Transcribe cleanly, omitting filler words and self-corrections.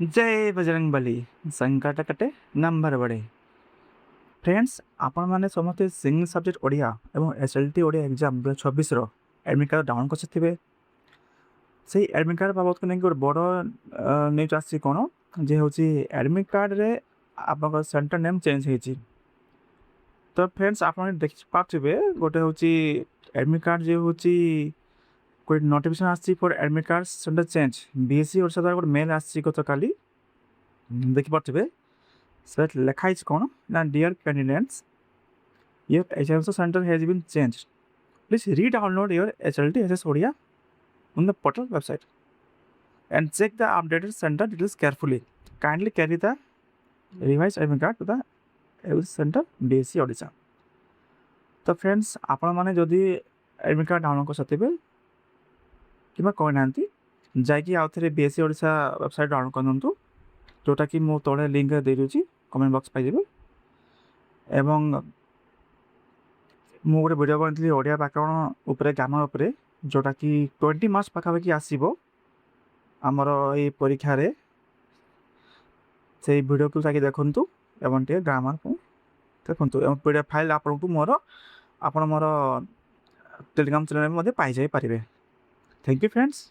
जय बजरंग बली संकट कटे नंबर बढ़े। फ्रेंड्स आपण मैंने समस्ते सिंगल सब्जेक्ट ओडिया एवं SLT Odia exam 2026 admit card download कर से एडमिट कार्ड बाबद को नहीं गोटे बड़ न्यूज आसी कौन जे हूँ एडमिट कार्ड रे आप सेंटर नेम चेंज हो। तो फ्रेंड्स आप देखी पारे गोटे हूँ एडमिट कार्ड जो हूँ कोई नोटिफिकेशन आसी for admit card centre change BSc Odisha द्वारा गोटे मेल आसी गत काली देखिपे से लिखाई कौन ना dear candidates your HMC centre has been change please re-download your HLT SS Odia on the portal website and check the updated center details carefully. Kindly carry the revised admit card to the center BSc Odisha. तो friends आपण मैंने जदि admit card download कर सकते कि कहना जाकि आउ थे BSc Odisha वेबसाइट डाउनलोड कर जोटा कि मु तले लिंक दे दूँ कमेंट बॉक्स पाइबे एवं मु गोटे वीडियो बनी ओडिया व्याकरण उपरे ग्रामर उपरे जोटा कि 20 मार्क्स पाखापाखि आसो आमर ये परीक्षा रे से वीडियो को जाके देखु एवं टे ग्रामर को देखु एवं पीडीएफ फाइल आपन मोर टेलीग्राम चैनल में पाई जाई पारिबे। Thank you friends.